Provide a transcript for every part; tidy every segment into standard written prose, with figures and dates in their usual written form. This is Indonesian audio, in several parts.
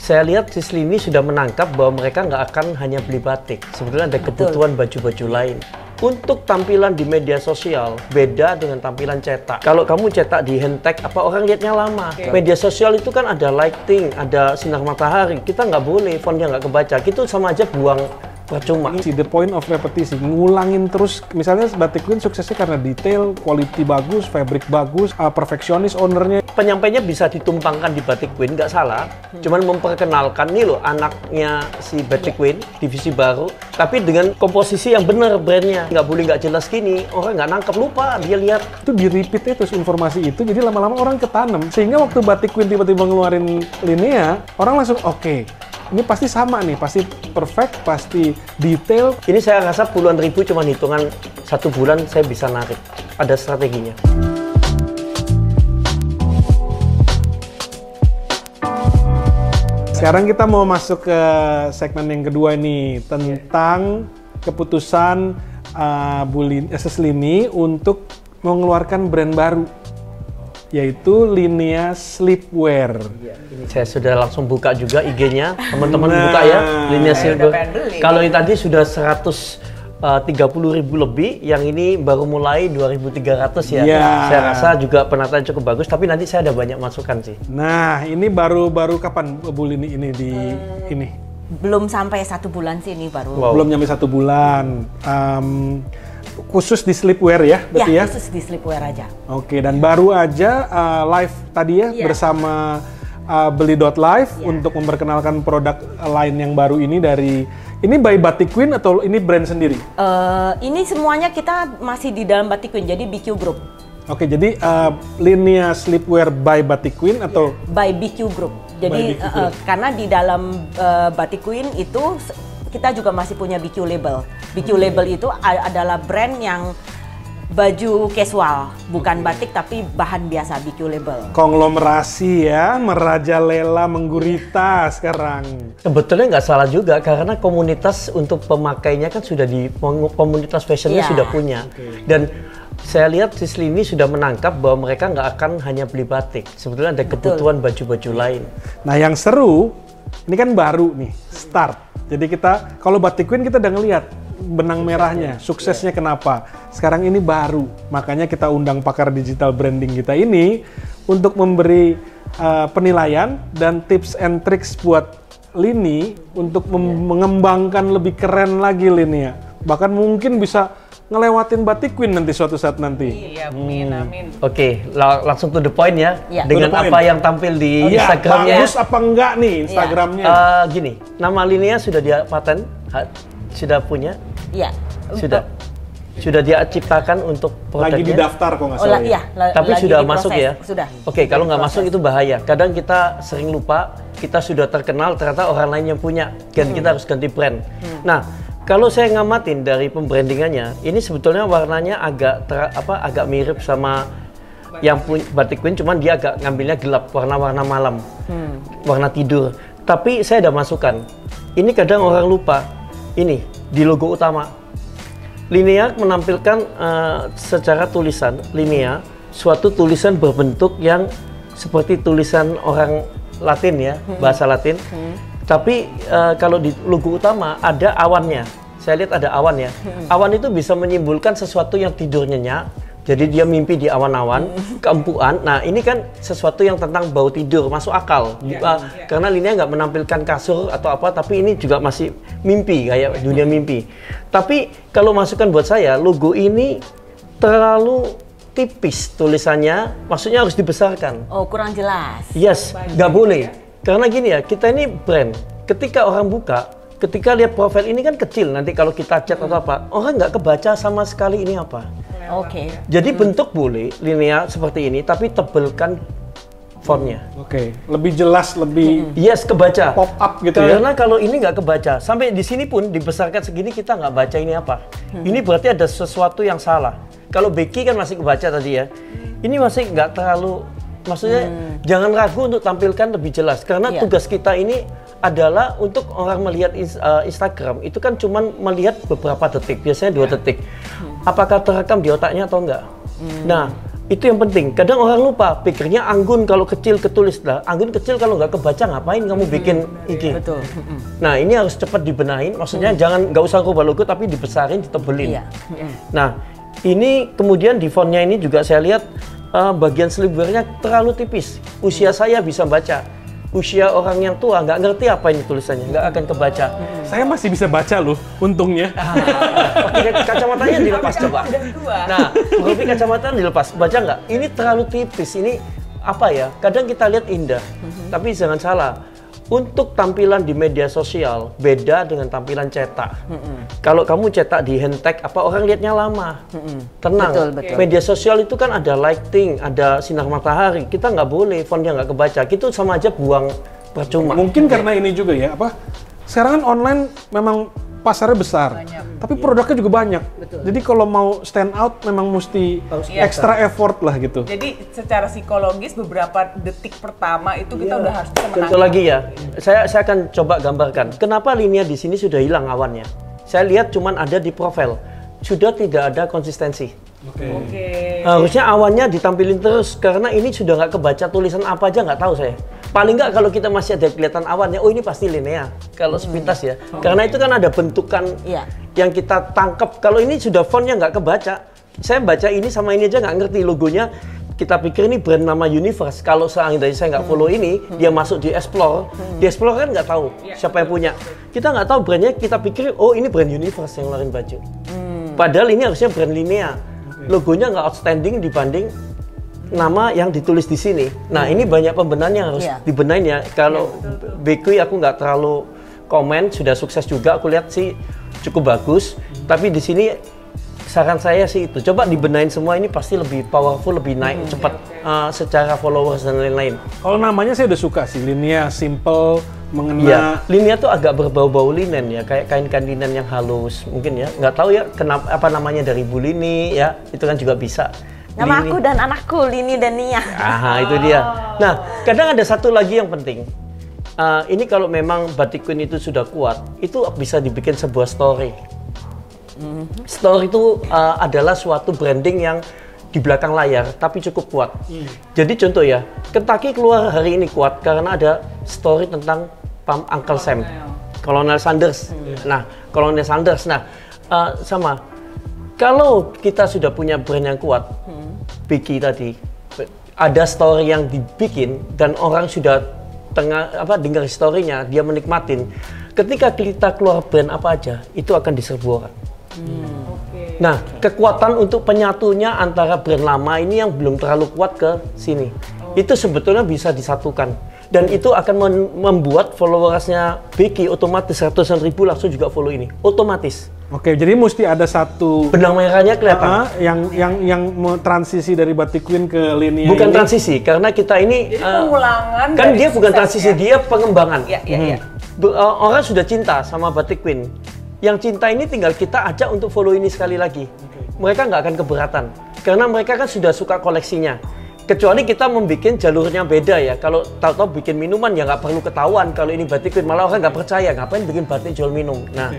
Saya lihat Sislini sudah menangkap bahwa mereka nggak akan hanya beli batik. Sebetulnya ada kebutuhan baju-baju lain. Untuk tampilan di media sosial, beda dengan tampilan cetak. Kalau kamu cetak di handtag, apa orang lihatnya lama. Media sosial itu kan ada lighting, ada sinar matahari. Kita nggak boleh, fontnya nggak kebaca. Itu sama aja buang percuma. The point of repetition, ngulangin terus. Misalnya Batik Queen suksesnya karena detail, quality bagus, fabric bagus, perfeksionis ownernya. Penyampainya bisa ditumpangkan di Batik Queen, nggak salah. Cuman memperkenalkan nih loh anaknya si Batik Queen, divisi baru. Tapi dengan komposisi yang benar brandnya. Nggak boleh nggak jelas gini, orang nggak nangkep, lupa dia lihat. Itu di-repeat terus informasi itu, jadi lama-lama orang ketanam. Sehingga waktu Batik Queen tiba-tiba ngeluarin Linea, orang langsung oke. Ini pasti sama nih, pasti perfect, pasti detail. Ini saya rasa puluhan ribu cuman hitungan 1 bulan saya bisa narik. Ada strateginya. Sekarang kita mau masuk ke segmen yang kedua nih, tentang keputusan Sislini untuk mengeluarkan brand baru, yaitu Linea Sleepwear. Ini saya sudah langsung buka juga IG-nya, teman-teman buka ya, Linea Sleepwear. Kalau yang tadi sudah 130.000 lebih, yang ini baru mulai 2.300 ya. Saya rasa juga penataan cukup bagus, tapi nanti saya ada banyak masukan sih. Nah, ini baru kapan Bu Lini ini ini? Belum sampai 1 bulan sih ini baru. Belum nyampe 1 bulan. Khusus di sleepwear ya, berarti ya? Khusus di sleepwear aja. Oke, dan baru aja live tadi ya bersama Beli.live untuk memperkenalkan produk lain yang baru ini dari, ini by Batik Queen atau ini brand sendiri? Ini semuanya kita masih di dalam Batik Queen, jadi BQ Group. Oke, jadi Linea Sleepwear by Batik Queen atau? By BQ Group. Jadi karena di dalam Batik Queen itu kita juga masih punya BQ Label. BQ Label itu adalah brand yang baju casual, bukan batik tapi bahan biasa, BQ Label. Konglomerasi ya, merajalela, menggurita sekarang. Sebetulnya nggak salah juga, karena komunitas untuk pemakainya kan sudah komunitas fashionnya sudah punya. Dan saya lihat Sislini sudah menangkap bahwa mereka nggak akan hanya beli batik. Sebetulnya ada kebutuhan baju-baju lain. Nah yang seru, ini kan baru nih, start. Jadi kita, kalau Batik Queen kita udah ngeliat benang merahnya, suksesnya kenapa. Sekarang ini baru, makanya kita undang pakar digital branding kita ini untuk memberi penilaian dan tips and tricks buat Lini untuk mengembangkan lebih keren lagi Linea. Bahkan mungkin bisa ngelewatin Batik Queen nanti suatu saat nanti. Iya, amin. Oke, langsung to the point ya. Dengan point. apa yang tampil di Instagramnya. Bagus apa enggak nih Instagramnya? Gini, nama Linea sudah dia paten, sudah punya. Iya. Sudah dia ciptakan untuk produknya. Lagi didaftar kok nggak salah. Iya, tapi sudah masuk ya? Sudah. Oke, kalau nggak masuk itu bahaya. Kadang kita sering lupa, kita sudah terkenal, ternyata orang lain yang punya. Dan kita harus ganti brand. Nah, kalau saya ngamatin dari pembrandingannya, ini sebetulnya warnanya agak mirip sama yang punya Batik Queen, cuman dia agak ngambilnya gelap, warna-warna malam, warna tidur. Tapi saya ada masukan. Ini kadang orang lupa. Ini di logo utama. Linea menampilkan secara tulisan Linea, suatu tulisan berbentuk yang seperti tulisan orang Latin ya, bahasa Latin. Tapi kalau di logo utama ada awannya. Saya lihat ada awan ya. Awan itu bisa menyimpulkan sesuatu yang tidur nyenyak. Jadi dia mimpi di awan-awan, keempuan. Nah ini kan sesuatu yang tentang bau tidur, masuk akal. Karena Linea nggak menampilkan kasur atau apa, tapi ini juga masih mimpi, kayak dunia mimpi. Tapi kalau masukan buat saya, logo ini terlalu tipis tulisannya, maksudnya harus dibesarkan. Oh, kurang jelas. Yes, nggak boleh. Karena gini ya, kita ini brand. Ketika orang buka, ketika lihat profil ini kan kecil, nanti kalau kita chat atau apa, orang nggak kebaca sama sekali ini apa. Oke. Jadi bentuk boleh Linea seperti ini, tapi tebelkan fontnya. Oke, lebih jelas, lebih kebaca. Pop up gitu ya. Karena kalau ini nggak kebaca, sampai di sini pun dibesarkan segini kita nggak baca ini apa. Ini berarti ada sesuatu yang salah. Kalau Becky kan masih kebaca tadi ya. Ini masih nggak terlalu, maksudnya jangan ragu untuk tampilkan lebih jelas. Karena tugas kita ini adalah untuk orang melihat Instagram itu kan cuman melihat beberapa detik, biasanya 2 detik. Apakah terekam di otaknya atau enggak? Nah, Itu yang penting. Kadang orang lupa, pikirnya Anggun kalau kecil ketulis lah. Anggun kecil kalau nggak kebaca ngapain kamu bikin IG? Betul. Nah ini harus cepat dibenahin. Maksudnya nggak usah rubah logo tapi dibesarin, ditebelin. Iya. Nah ini kemudian di fontnya ini juga saya lihat bagian slivernya terlalu tipis. Usia saya bisa baca. Usia orang yang tua nggak ngerti apa ini tulisannya, nggak akan kebaca. Saya masih bisa baca loh, untungnya. Oke, kacamatanya dilepas coba. Nah, Robi kacamata dilepas, baca nggak? Ini terlalu tipis, ini apa ya? Kadang kita lihat indah, tapi jangan salah. Untuk tampilan di media sosial beda dengan tampilan cetak. Kalau kamu cetak di handtag, apa orang lihatnya lama. Tenang. Betul. Media sosial itu kan ada lighting, ada sinar matahari. Kita nggak boleh fontnya nggak kebaca. Itu sama aja buang percuma. Mungkin karena ini juga ya, sekarang kan online memang pasarnya besar, tapi produknya juga banyak. Jadi kalau mau stand out memang mesti extra effort lah gitu. Jadi secara psikologis beberapa detik pertama itu kita udah harus bisa menangkap. Contoh lagi ya, saya akan coba gambarkan. Kenapa linia di sini sudah hilang awannya? Saya lihat cuman ada di profil, sudah tidak ada konsistensi. Oke. Harusnya awannya ditampilin terus, karena ini sudah nggak kebaca tulisan apa aja nggak tahu saya. Paling nggak kalau kita masih ada kelihatan awannya, oh ini pasti linea. Kalau sepintas ya, karena itu kan ada bentukan yang kita tangkap. Kalau ini sudah fontnya nggak kebaca, saya baca ini sama ini aja nggak ngerti logonya. Kita pikir ini brand nama Universe. Kalau seandainya saya nggak follow ini, dia masuk di Explore. Di Explore kan nggak tahu siapa yang punya. Kita nggak tahu brandnya, kita pikir oh ini brand Universe yang ngeluarin baju. Padahal ini harusnya brand Linea. Logonya nggak outstanding dibanding nama yang ditulis di sini. Nah ini banyak pembenahan yang harus dibenahin ya. Kalau BQ aku nggak terlalu komen, sudah sukses juga. Aku lihat sih cukup bagus. Tapi di sini saran saya sih itu, coba dibenahin semua, ini pasti lebih powerful, lebih naik cepat secara followers dan lain-lain. Kalau namanya saya udah suka sih, Linea, simple, mengena. Ya, Linea tuh agak berbau-bau linen ya, kayak kain-kain linen yang halus mungkin ya. Nggak tahu ya kenapa apa namanya dari Bu Lini ya, itu kan juga bisa. Nama aku dan anakku, Lini dan Nia. Aha, itu dia. Nah, kadang ada satu lagi yang penting. Ini kalau memang Batik Queen itu sudah kuat, itu bisa dibikin sebuah story. Story itu adalah suatu branding yang di belakang layar, tapi cukup kuat. Jadi contoh ya, Kentucky keluar hari ini kuat karena ada story tentang Uncle Sam, Colonel Sanders. Nah, Colonel Sanders. Nah, sama. Kalau kita sudah punya brand yang kuat, Vicky tadi, ada story yang dibikin dan orang sudah dengar story-nya, dia menikmatin. Ketika kita keluar brand apa aja, itu akan diserbu orang. Nah, kekuatan untuk penyatunya antara brand lama ini yang belum terlalu kuat ke sini, itu sebetulnya bisa disatukan. Dan itu akan membuat followersnya Vicky otomatis ratusan ribu langsung juga follow ini, otomatis. Oke, jadi mesti ada satu benang merahnya kelihatan. Yang mau transisi dari Batik Queen ke Linea. Bukan transisi, karena kita ini pengulangan. Kan dia bukan transisi, dia pengembangan. Iya. Orang sudah cinta sama Batik Queen. Yang cinta ini tinggal kita ajak untuk follow ini sekali lagi. Mereka nggak akan keberatan, karena mereka kan sudah suka koleksinya. Kecuali kita membuat jalurnya beda ya. Kalau tahu-tahu bikin minuman ya nggak perlu ketahuan kalau ini Batik Queen, malah orang nggak percaya ngapain bikin batik jual minum. Nah,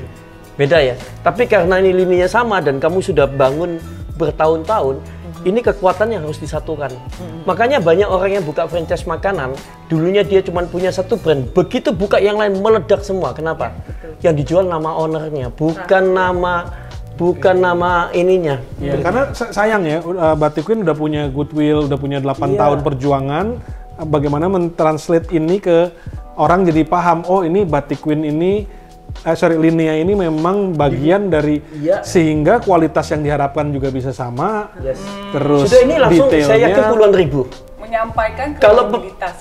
beda ya. Tapi karena ini lininya sama dan kamu sudah bangun bertahun-tahun, ini kekuatan yang harus disatukan. Makanya banyak orang yang buka franchise makanan, dulunya dia cuma punya satu brand, begitu buka yang lain meledak semua. Kenapa? Yang dijual nama ownernya, bukan nama ininya. Ya, karena sayang ya, Batik Queen udah punya goodwill, udah punya 8 tahun perjuangan. Bagaimana mentranslate ini ke orang jadi paham, oh ini Batik Queen ini, Linea ini memang bagian dari, sehingga kualitas yang diharapkan juga bisa sama. Terus sudah ini langsung saya yakin puluhan ribu. Menyampaikan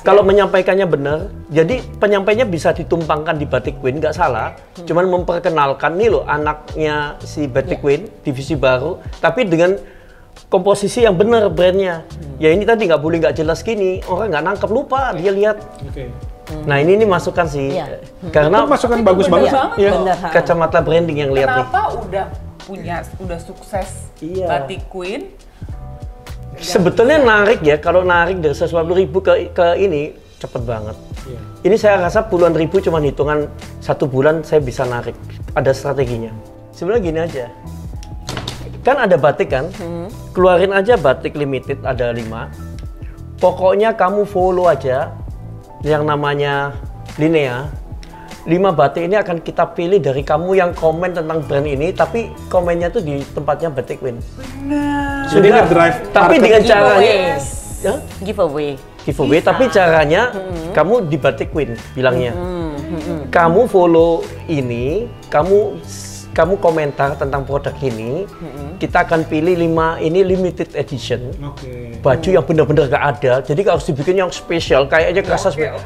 kalau menyampaikannya benar, jadi penyampainya bisa ditumpangkan di Batik Queen, nggak salah. Cuman memperkenalkan nih loh anaknya si Batik Queen, divisi baru, tapi dengan komposisi yang benar brandnya. Ya ini tadi nggak boleh nggak jelas gini, orang nggak nangkep, lupa dia lihat. Nah ini masukan sih, karena itu masukan bagus-bagus. Kacamata branding yang lihat nih. Kenapa udah sukses Batik Queen? Sebetulnya narik ya, kalau narik dari 150 ribu ke ini cepet banget. Ini saya rasa puluhan ribu cuman hitungan 1 bulan saya bisa narik. Ada strateginya. Sebenarnya gini aja. Kan ada batik kan? Keluarin aja batik limited ada 5. Pokoknya kamu follow aja yang namanya Linea. 5 batik ini akan kita pilih dari kamu yang komen tentang brand ini, tapi komennya tuh di tempatnya Batik Queen. Benar. Jadi nge-drive Tapi dengan caranya Giveaway. giveaway, tapi caranya kamu di Batik Queen bilangnya. Kamu follow ini, kamu komentar tentang produk ini, kita akan pilih 5 ini limited edition. Baju yang benar-benar gak ada, jadi harus dibikin yang spesial, kayaknya kerasa spesial.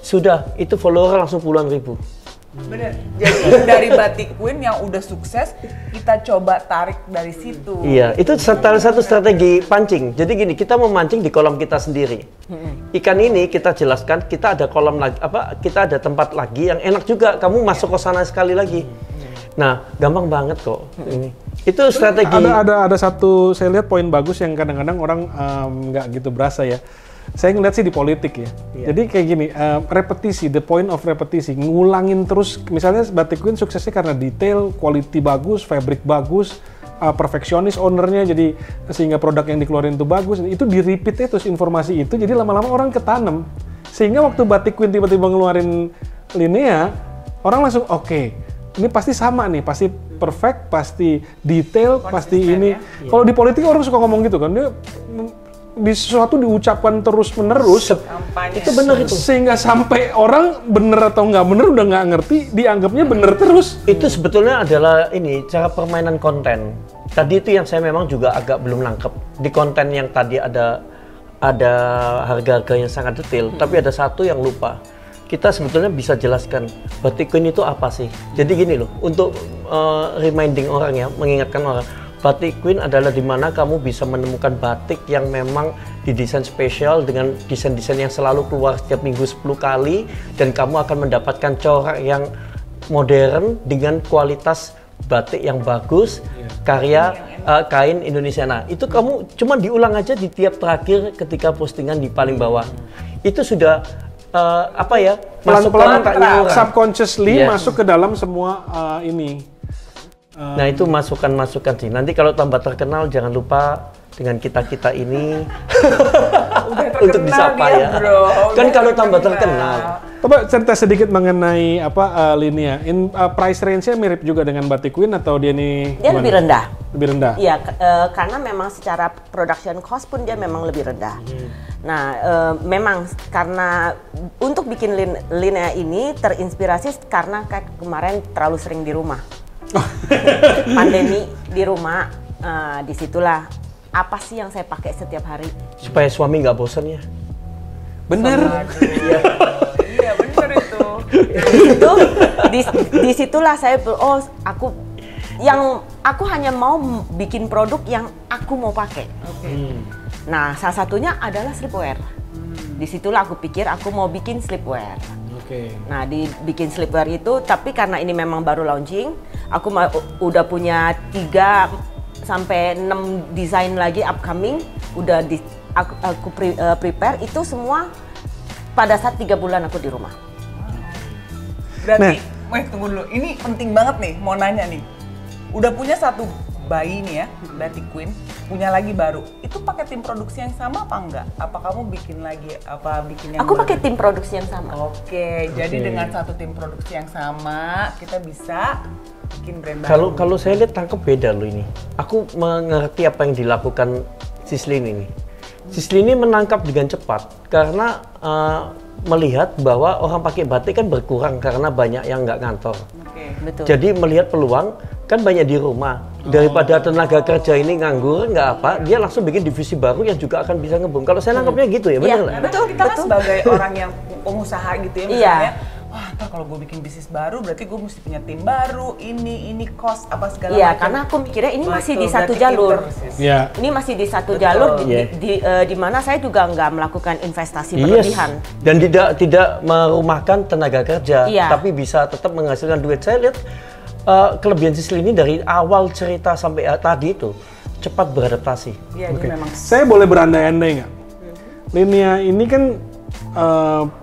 Sudah, itu follower langsung puluhan ribu. Bener. Jadi dari Batik Queen yang udah sukses, kita coba tarik dari situ. Iya, itu salah satu strategi pancing. Jadi gini, kita memancing di kolam kita sendiri. Ikan ini kita jelaskan, kita ada kolam lagi, kita ada tempat lagi yang enak juga. Kamu masuk ke sana sekali lagi. Nah, gampang banget kok ini. Itu strategi. Ada satu saya lihat poin bagus yang kadang-kadang orang nggak gitu berasa ya. Saya ngeliat sih di politik ya. Jadi kayak gini, repetisi, the point of repetisi, ngulangin terus. Misalnya Batik Queen suksesnya karena detail, quality bagus, fabric bagus, perfeksionis ownernya, jadi sehingga produk yang dikeluarin itu bagus. Itu di repeat terus informasi itu, jadi lama-lama orang ketanam. Sehingga waktu Batik Queen tiba-tiba ngeluarin Linea, orang langsung oke, ini pasti sama nih, pasti perfect, pasti detail, pasti ini. Ya? Kalau di politik orang suka ngomong gitu kan, dia di sesuatu diucapkan terus-menerus, itu benar itu. Sehingga sampai orang bener atau nggak bener udah nggak ngerti, dianggapnya bener terus. Itu sebetulnya adalah ini cara permainan konten. Tadi itu yang saya memang juga agak belum nangkep. Di konten yang tadi ada harga-harga yang sangat detail, tapi ada satu yang lupa. Kita sebetulnya bisa jelaskan Batik Queen itu apa sih. Jadi gini loh, untuk reminding orang ya, mengingatkan orang. Batik Queen adalah di mana kamu bisa menemukan batik yang memang didesain spesial dengan desain-desain yang selalu keluar setiap minggu 10 kali, dan kamu akan mendapatkan corak yang modern dengan kualitas batik yang bagus, karya kain Indonesia. Nah, itu kamu cuma diulang aja di tiap terakhir ketika postingan di paling bawah. Itu sudah pelan-pelan subconsciously masuk ke dalam semua ini. Nah, itu masukan-masukan sih. Nanti kalau tambah terkenal jangan lupa dengan kita-kita ini untuk disapa ya. Bro. Kan kalau tambah terkenal. Coba cerita sedikit mengenai Linea. Price range-nya mirip juga dengan Batik Queen atau dia nih? Dia lebih rendah. Lebih rendah. Iya, karena memang secara production cost pun dia memang lebih rendah. Nah, memang karena untuk bikin Linea ini terinspirasi karena kemarin terlalu sering di rumah. Pandemi di rumah, disitulah apa sih yang saya pakai setiap hari supaya suami nggak bosan ya. Bener. Iya bener itu. Itu disitulah saya aku hanya mau bikin produk yang aku mau pakai. Nah, salah satunya adalah sleepwear. Disitulah aku pikir aku mau bikin sleepwear. Nah, dibikin sleepwear itu, tapi karena ini memang baru launching, aku udah punya 3 sampai 6 desain lagi upcoming, udah aku prepare itu semua pada saat 3 bulan aku di rumah. Berarti, tunggu dulu, ini penting banget nih, mau nanya nih. Udah punya satu bayi nih ya, Batik Queen, punya lagi baru. Itu pakai tim produksi yang sama apa enggak? Apa kamu bikin lagi, bikin yang Aku baru? pakai tim produksi yang sama. Oke, jadi dengan satu tim produksi yang sama, kita bisa bikin brand baru. Kalau saya lihat tangkep beda loh ini. Aku mengerti apa yang dilakukan Sislin ini. Sislin ini menangkap dengan cepat karena melihat bahwa orang pakai batik kan berkurang karena banyak yang nggak ngantor. Betul. Jadi melihat peluang, kan banyak di rumah. Daripada tenaga kerja ini nganggur, nggak apa, dia langsung bikin divisi baru yang juga akan bisa ngebum. Kalau saya nangkapnya gitu ya, benar lah. Betul, kita kan sebagai orang yang pengusaha gitu ya, misalnya, wah ntar kalau gue bikin bisnis baru, berarti gue mesti punya tim baru, ini cost, apa segala macam. Iya, karena aku mikirnya ini masih di satu jalur. Ini masih di satu jalur, di mana saya juga nggak melakukan investasi berlebihan. Dan tidak merumahkan tenaga kerja, tapi bisa tetap menghasilkan duit. Saya lihat kelebihan Sislin ini dari awal cerita sampai tadi itu cepat beradaptasi. Iya, dia memang. Saya boleh berandai-andai nggak? Linea ini kan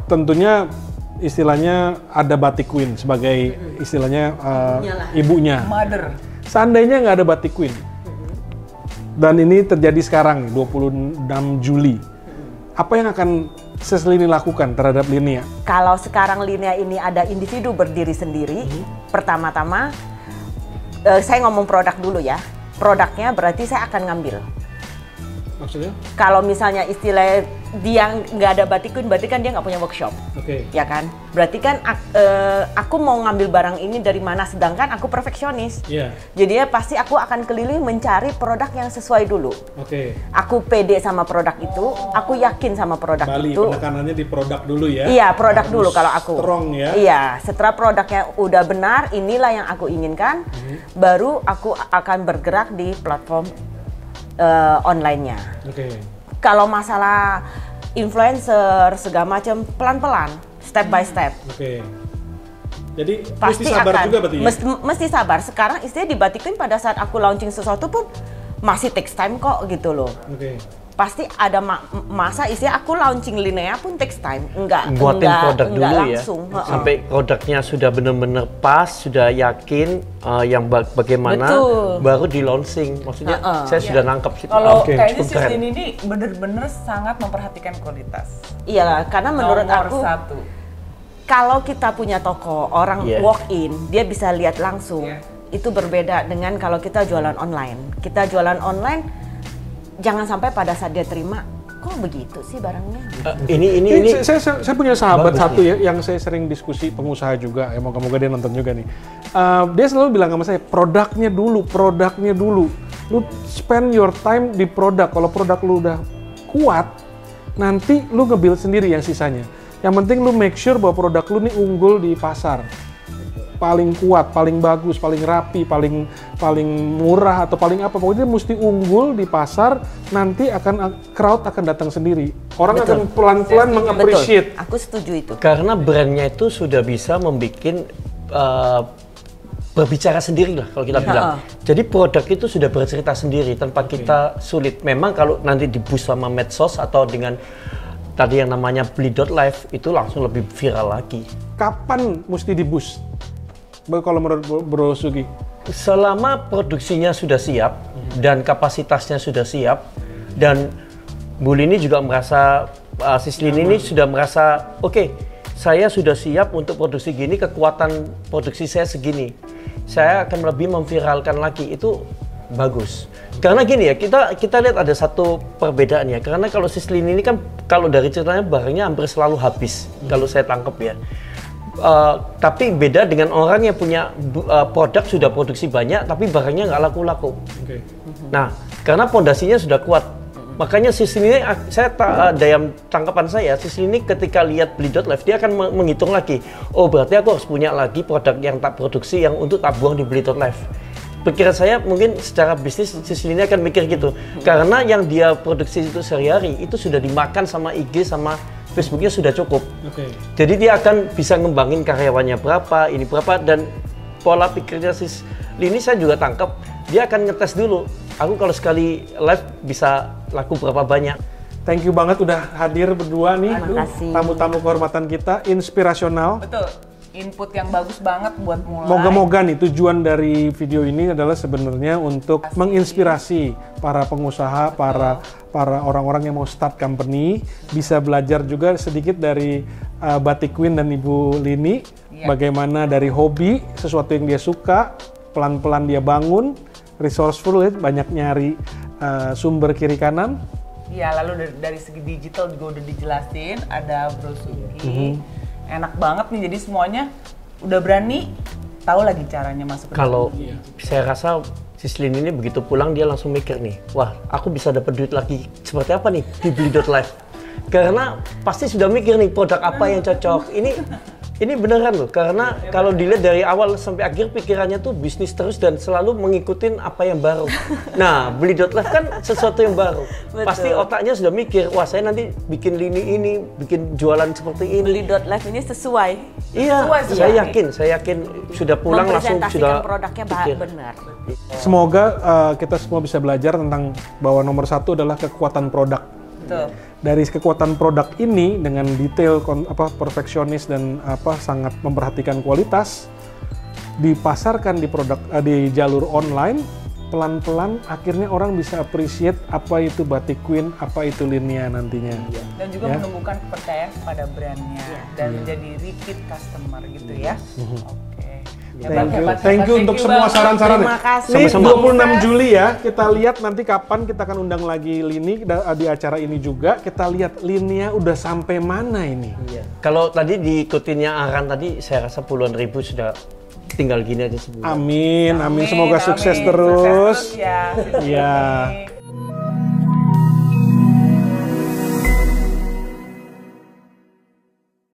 tentunya istilahnya ada Batik Queen sebagai istilahnya ibunya. Mother. Seandainya nggak ada Batik Queen, Dan ini terjadi sekarang, 26 Juli. Apa yang akan Sislini lakukan terhadap Linea? Kalau sekarang Linea ini ada individu berdiri sendiri, pertama-tama saya ngomong produk dulu ya. Produknya berarti saya akan ngambil. Maksudnya? Kalau misalnya istilah dia nggak ada Batik Queen, berarti kan dia nggak punya workshop. Oke. Ya kan? Berarti kan aku mau ngambil barang ini dari mana, sedangkan aku perfeksionis. Iya. Jadinya pasti aku akan keliling mencari produk yang sesuai dulu. Oke. Aku pede sama produk itu, aku yakin sama produk Bali, itu. penekanannya di produk dulu ya? Iya, produk Harus dulu kalau aku. strong ya? Iya, setelah produknya udah benar, inilah yang aku inginkan, baru aku akan bergerak di platform online-nya. Oke. Kalau masalah influencer segala macam, pelan-pelan, step by step. Oke. Jadi Pasti mesti sabar akan, juga berarti ya? mesti sabar. Sekarang istilah di Batik Queen pada saat aku launching sesuatu pun masih takes time kok gitu loh. Oke. Pasti ada masa istilah aku launching Linea pun takes time, Buatin produk dulu langsung. ya, sampai produknya sudah benar-benar pas, sudah yakin yang bagaimana, Betul. baru di launching. Maksudnya saya sudah nangkep sih. Kalau Oke, kayaknya cukup keren. Sislini ini bener-bener sangat memperhatikan kualitas. Iya, karena menurut Nomor aku satu. kalau kita punya toko, orang Yeah. walk in, dia bisa lihat langsung. Yeah. Itu berbeda dengan kalau kita jualan online. Kita jualan online, jangan sampai pada saat dia terima, kok begitu sih barangnya? Ini Saya punya sahabat Bagus satu ya, yang saya sering diskusi, pengusaha juga, ya moga-moga dia nonton juga nih. Dia selalu bilang sama saya, produknya dulu. Lu spend your time di produk. Kalau produk lu udah kuat, nanti lu nge-build sendiri yang sisanya. Yang penting lu make sure bahwa produk lu nih unggul di pasar. Paling kuat, paling bagus, paling rapi, paling murah atau paling apa, pokoknya dia mesti unggul di pasar, nanti crowd akan datang sendiri. Orang Betul. akan pelan-pelan meng-appreciate. Betul, aku setuju itu. karena brandnya itu sudah bisa membuat berbicara sendiri lah kalau kita bilang. Jadi produk itu sudah bercerita sendiri tanpa kita sulit. Memang kalau nanti di-boost sama medsos atau dengan tadi yang namanya beli.live itu langsung lebih viral lagi. Kapan mesti di-boost? Kalau menurut Bro Sugi? Selama produksinya sudah siap dan kapasitasnya sudah siap dan Bu Lini juga merasa, Sislini ini sudah merasa, oke, saya sudah siap untuk produksi gini, kekuatan produksi saya segini. Saya akan lebih memviralkan lagi, itu bagus. Karena gini ya, kita lihat ada satu perbedaannya. Karena kalau Sislini ini kan, kalau dari ceritanya barangnya hampir selalu habis, kalau saya tangkap ya. Tapi beda dengan orang yang punya produk sudah produksi banyak tapi barangnya nggak laku-laku. Nah, karena pondasinya sudah kuat, makanya Sislini ini dalam tangkapan saya, Sislini ini ketika lihat beli.live dia akan menghitung lagi, oh berarti aku harus punya lagi produk yang tak produksi yang untuk tak buang di beli.live. Pikiran saya mungkin secara bisnis Sislini akan mikir gitu, karena yang dia produksi itu sehari-hari itu sudah dimakan sama IG sama Facebooknya sudah cukup. Jadi dia akan bisa ngembangin karyawannya berapa, ini berapa, dan pola pikirnya Sislini saya juga tangkap, dia akan ngetes dulu. Aku kalau sekali live bisa laku berapa banyak. Thank you banget udah hadir berdua nih, Terima kasih. tamu-tamu kehormatan kita, inspirasional. Betul. Input yang bagus banget buat mulai. Moga-moga nih tujuan dari video ini adalah sebenarnya untuk menginspirasi para pengusaha, para orang-orang yang mau start company, bisa belajar juga sedikit dari Batik Queen dan Ibu Lini, bagaimana dari hobi, sesuatu yang dia suka, pelan-pelan dia bangun, resourceful, banyak nyari sumber kiri kanan. Iya, lalu dari segi digital juga udah dijelasin, ada Bro Sugi. Enak banget nih, jadi semuanya udah berani, tahu lagi caranya masuk ke Kalau dalam. saya rasa Sislini ini begitu pulang dia langsung mikir nih, wah aku bisa dapat duit lagi seperti apa nih di beli.live. Karena pasti sudah mikir nih produk apa yang cocok. Ini beneran loh, karena kalau dilihat dari awal sampai akhir pikirannya tuh bisnis terus dan selalu mengikutin apa yang baru. Nah, beli.live kan sesuatu yang baru. Betul. Pasti otaknya sudah mikir, wah saya nanti bikin lini ini, bikin jualan seperti ini. Beli.live ini sesuai. Iya, Sesuai. saya yakin sudah pulang langsung sudah Mempresentasikan produknya pikir. benar. Semoga kita semua bisa belajar tentang bahwa nomor satu adalah kekuatan produk. Betul. Dari kekuatan produk ini dengan detail perfeksionis dan sangat memperhatikan kualitas, dipasarkan di jalur online, pelan-pelan akhirnya orang bisa appreciate apa itu Batik Queen, apa itu Linea nantinya. Dan juga menumbuhkan kepercayaan kepada brandnya dan menjadi repeat customer gitu ya. Oke. Thank you untuk semua saran-saran. Terima kasih. Ini Sama-sama. 26 Juli ya, kita lihat nanti kapan kita akan undang lagi Lini di acara ini juga. Kita lihat Linea udah sampai mana ini. Iya. Kalau tadi diikutinnya Aran tadi, saya rasa puluhan ribu sudah tinggal gini aja sebulan. Amin, amin. Semoga sukses terus. Sukses terus ya. Iya.